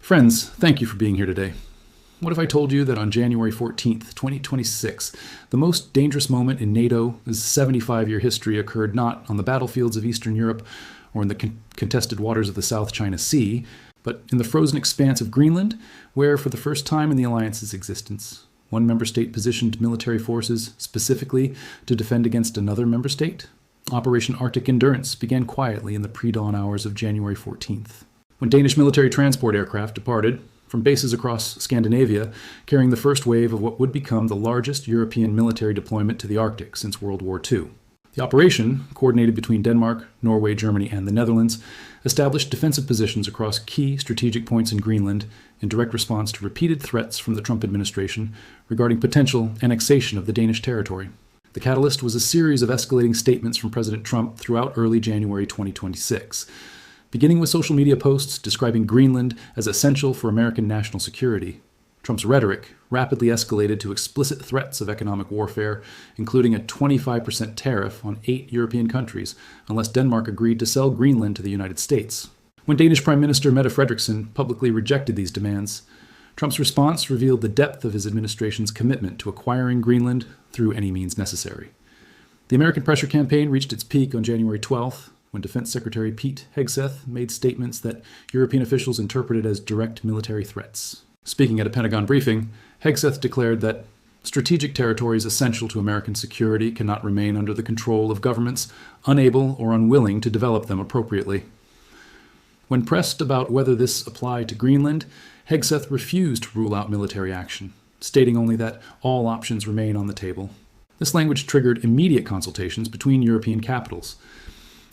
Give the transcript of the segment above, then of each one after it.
Friends, thank you for being here today. What if I told you that on January 14th, 2026, the most dangerous moment in NATO's 75-year history occurred not on the battlefields of Eastern Europe or in the contested waters of the South China Sea, but in the frozen expanse of Greenland, where, for the first time in the alliance's existence, one member state positioned military forces specifically to defend against another member state? Operation Arctic Endurance began quietly in the pre-dawn hours of January 14th. When Danish military transport aircraft departed from bases across Scandinavia, carrying the first wave of what would become the largest European military deployment to the Arctic since World War II. The operation, coordinated between Denmark, Norway, Germany, and the Netherlands, established defensive positions across key strategic points in Greenland in direct response to repeated threats from the Trump administration regarding potential annexation of the Danish territory. The catalyst was a series of escalating statements from President Trump throughout early January 2026. Beginning with social media posts describing Greenland as essential for American national security, Trump's rhetoric rapidly escalated to explicit threats of economic warfare, including a 25% tariff on 8 European countries unless Denmark agreed to sell Greenland to the United States. When Danish Prime Minister Mette Frederiksen publicly rejected these demands, Trump's response revealed the depth of his administration's commitment to acquiring Greenland through any means necessary. The American pressure campaign reached its peak on January 12th, when Defense Secretary Pete Hegseth made statements that European officials interpreted as direct military threats. Speaking at a Pentagon briefing, Hegseth declared that strategic territories essential to American security cannot remain under the control of governments unable or unwilling to develop them appropriately. When pressed about whether this applied to Greenland, Hegseth refused to rule out military action, stating only that all options remain on the table. This language triggered immediate consultations between European capitals.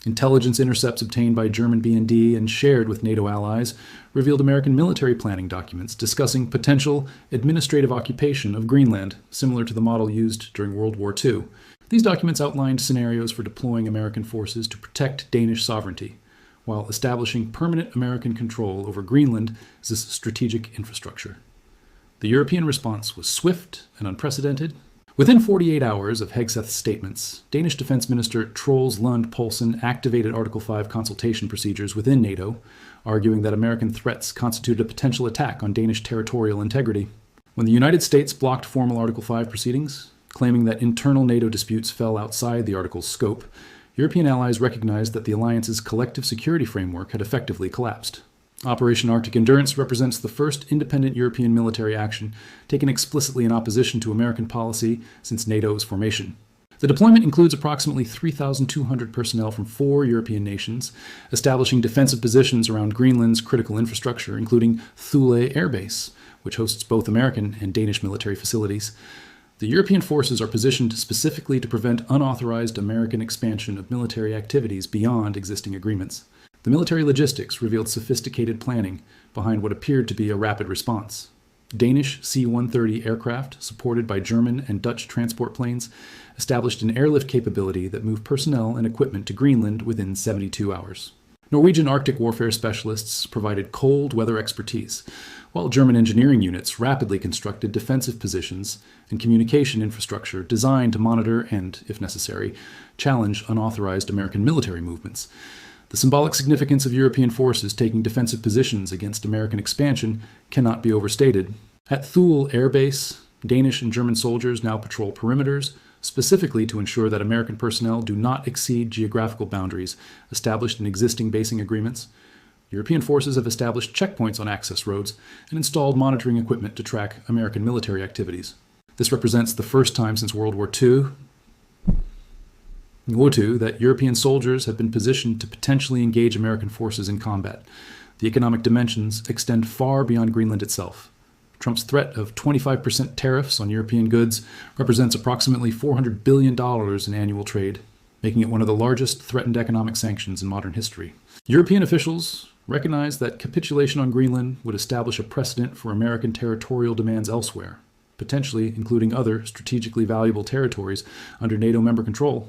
Intelligence intercepts obtained by German BND and shared with NATO allies revealed American military planning documents discussing potential administrative occupation of Greenland, similar to the model used during World War II. These documents outlined scenarios for deploying American forces to protect Danish sovereignty, while establishing permanent American control over Greenland's strategic infrastructure. The European response was swift and unprecedented. Within 48 hours of Hegseth's statements, Danish Defense Minister Troels Lund Poulsen activated Article 5 consultation procedures within NATO, arguing that American threats constituted a potential attack on Danish territorial integrity. When the United States blocked formal Article 5 proceedings, claiming that internal NATO disputes fell outside the Article's scope, European allies recognized that the alliance's collective security framework had effectively collapsed. Operation Arctic Endurance represents the first independent European military action taken explicitly in opposition to American policy since NATO's formation. The deployment includes approximately 3,200 personnel from 4 European nations, establishing defensive positions around Greenland's critical infrastructure, including Thule Air Base, which hosts both American and Danish military facilities. The European forces are positioned specifically to prevent unauthorized American expansion of military activities beyond existing agreements. The military logistics revealed sophisticated planning behind what appeared to be a rapid response. Danish C-130 aircraft, supported by German and Dutch transport planes, established an airlift capability that moved personnel and equipment to Greenland within 72 hours. Norwegian Arctic warfare specialists provided cold weather expertise, while German engineering units rapidly constructed defensive positions and communication infrastructure designed to monitor and, if necessary, challenge unauthorized American military movements. The symbolic significance of European forces taking defensive positions against American expansion cannot be overstated. At Thule Air Base, Danish and German soldiers now patrol perimeters, specifically to ensure that American personnel do not exceed geographical boundaries established in existing basing agreements. European forces have established checkpoints on access roads and installed monitoring equipment to track American military activities. This represents the first time since World War II that European soldiers have been positioned to potentially engage American forces in combat. The economic dimensions extend far beyond Greenland itself. Trump's threat of 25% tariffs on European goods represents approximately $400 billion in annual trade, making it one of the largest threatened economic sanctions in modern history. European officials recognized that capitulation on Greenland would establish a precedent for American territorial demands elsewhere, potentially including other strategically valuable territories under NATO member control.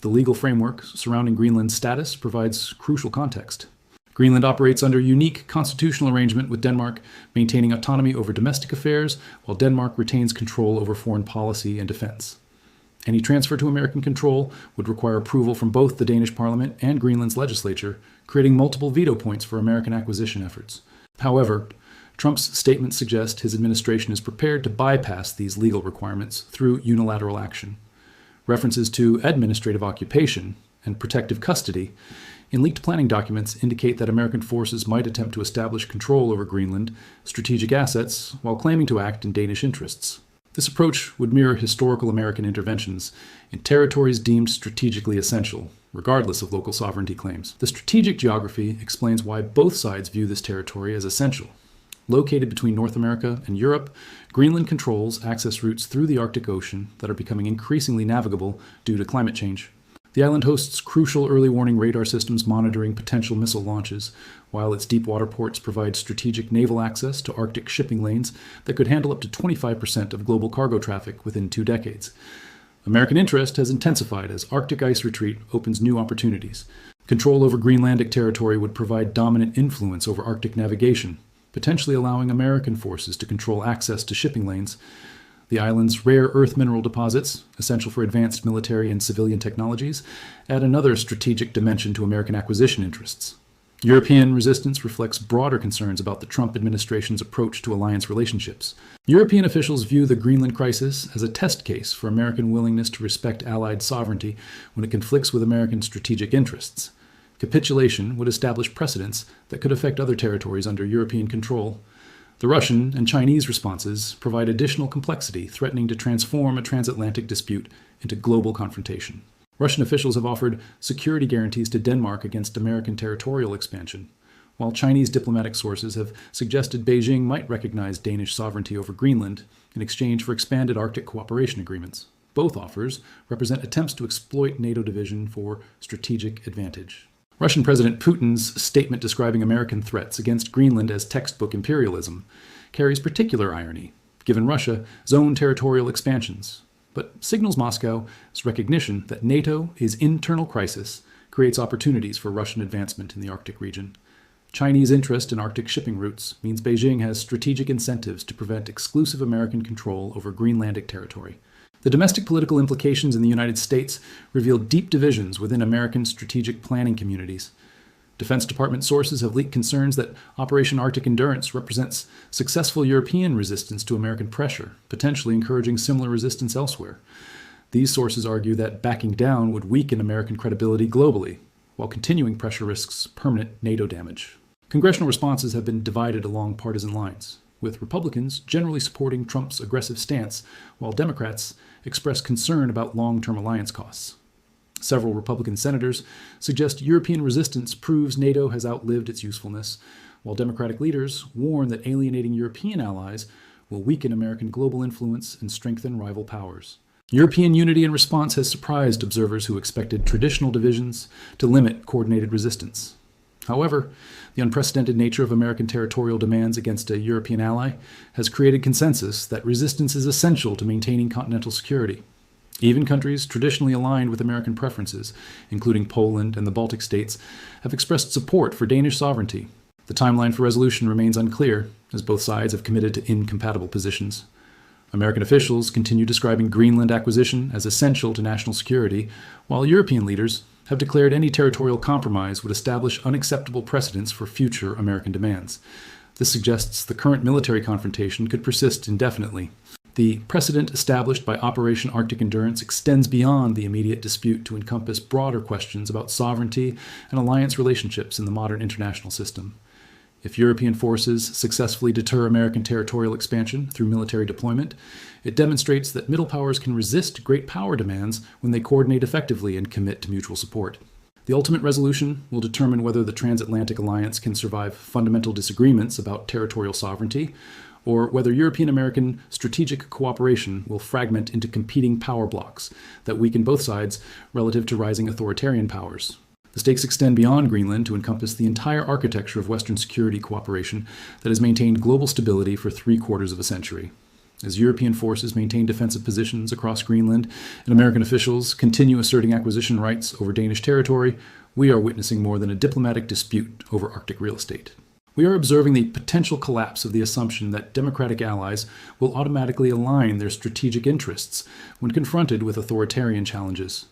The legal framework surrounding Greenland's status provides crucial context. Greenland operates under a unique constitutional arrangement with Denmark, maintaining autonomy over domestic affairs, while Denmark retains control over foreign policy and defense. Any transfer to American control would require approval from both the Danish parliament and Greenland's legislature, creating multiple veto points for American acquisition efforts. However, Trump's statements suggest his administration is prepared to bypass these legal requirements through unilateral action. References to administrative occupation and protective custody in leaked planning documents indicate that American forces might attempt to establish control over Greenland strategic assets while claiming to act in Danish interests. This approach would mirror historical American interventions in territories deemed strategically essential, regardless of local sovereignty claims. The strategic geography explains why both sides view this territory as essential. Located between North America and Europe, Greenland controls access routes through the Arctic Ocean that are becoming increasingly navigable due to climate change. The island hosts crucial early warning radar systems monitoring potential missile launches, while its deep water ports provide strategic naval access to Arctic shipping lanes that could handle up to 25% of global cargo traffic within 2 decades. American interest has intensified as Arctic ice retreat opens new opportunities. Control over Greenlandic territory would provide dominant influence over Arctic navigation, potentially allowing American forces to control access to shipping lanes. The island's rare earth mineral deposits, essential for advanced military and civilian technologies, add another strategic dimension to American acquisition interests. European resistance reflects broader concerns about the Trump administration's approach to alliance relationships. European officials view the Greenland crisis as a test case for American willingness to respect Allied sovereignty when it conflicts with American strategic interests. Capitulation would establish precedents that could affect other territories under European control. The Russian and Chinese responses provide additional complexity, threatening to transform a transatlantic dispute into global confrontation. Russian officials have offered security guarantees to Denmark against American territorial expansion, while Chinese diplomatic sources have suggested Beijing might recognize Danish sovereignty over Greenland in exchange for expanded Arctic cooperation agreements. Both offers represent attempts to exploit NATO division for strategic advantage. Russian President Putin's statement describing American threats against Greenland as textbook imperialism carries particular irony, given Russia's own territorial expansions, but signals Moscow's recognition that NATO's internal crisis creates opportunities for Russian advancement in the Arctic region. Chinese interest in Arctic shipping routes means Beijing has strategic incentives to prevent exclusive American control over Greenlandic territory. The domestic political implications in the United States reveal deep divisions within American strategic planning communities. Defense Department sources have leaked concerns that Operation Arctic Endurance represents successful European resistance to American pressure, potentially encouraging similar resistance elsewhere. These sources argue that backing down would weaken American credibility globally, while continuing pressure risks permanent NATO damage. Congressional responses have been divided along partisan lines, with Republicans generally supporting Trump's aggressive stance, while Democrats express concern about long-term alliance costs. Several Republican senators suggest European resistance proves NATO has outlived its usefulness, while Democratic leaders warn that alienating European allies will weaken American global influence and strengthen rival powers. European unity in response has surprised observers who expected traditional divisions to limit coordinated resistance. However, the unprecedented nature of American territorial demands against a European ally has created consensus that resistance is essential to maintaining continental security. Even countries traditionally aligned with American preferences, including Poland and the Baltic states, have expressed support for Danish sovereignty. The timeline for resolution remains unclear, as both sides have committed to incompatible positions. American officials continue describing Greenland acquisition as essential to national security, while European leaders have declared any territorial compromise would establish unacceptable precedents for future American demands. This suggests the current military confrontation could persist indefinitely. The precedent established by Operation Arctic Endurance extends beyond the immediate dispute to encompass broader questions about sovereignty and alliance relationships in the modern international system. If European forces successfully deter American territorial expansion through military deployment, it demonstrates that middle powers can resist great power demands when they coordinate effectively and commit to mutual support. The ultimate resolution will determine whether the transatlantic alliance can survive fundamental disagreements about territorial sovereignty, or whether European-American strategic cooperation will fragment into competing power blocs that weaken both sides relative to rising authoritarian powers. The stakes extend beyond Greenland to encompass the entire architecture of Western security cooperation that has maintained global stability for 3/4 of a century. As European forces maintain defensive positions across Greenland and American officials continue asserting acquisition rights over Danish territory, we are witnessing more than a diplomatic dispute over Arctic real estate. We are observing the potential collapse of the assumption that democratic allies will automatically align their strategic interests when confronted with authoritarian challenges.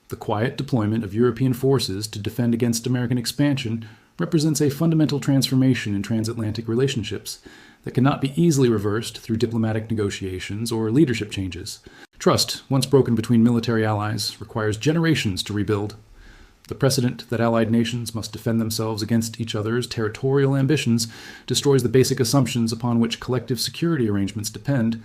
The quiet deployment of European forces to defend against American expansion represents a fundamental transformation in transatlantic relationships that cannot be easily reversed through diplomatic negotiations or leadership changes. Trust, once broken between military allies, requires generations to rebuild. The precedent that allied nations must defend themselves against each other's territorial ambitions destroys the basic assumptions upon which collective security arrangements depend.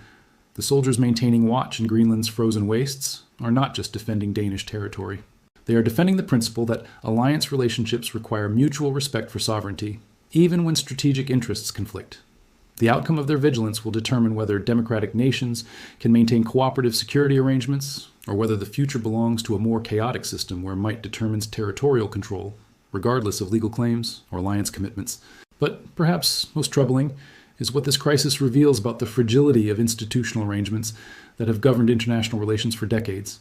The soldiers maintaining watch in Greenland's frozen wastes are not just defending Danish territory. They are defending the principle that alliance relationships require mutual respect for sovereignty, even when strategic interests conflict. The outcome of their vigilance will determine whether democratic nations can maintain cooperative security arrangements, or whether the future belongs to a more chaotic system where might determines territorial control, regardless of legal claims or alliance commitments. But perhaps most troubling is what this crisis reveals about the fragility of institutional arrangements that have governed international relations for decades.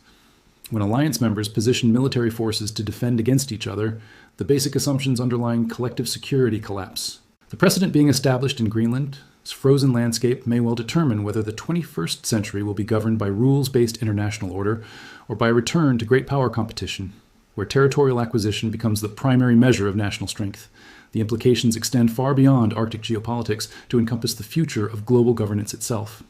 When alliance members position military forces to defend against each other, the basic assumptions underlying collective security collapse. The precedent being established in Greenland's frozen landscape may well determine whether the 21st century will be governed by rules-based international order or by a return to great power competition, where territorial acquisition becomes the primary measure of national strength. The implications extend far beyond Arctic geopolitics to encompass the future of global governance itself.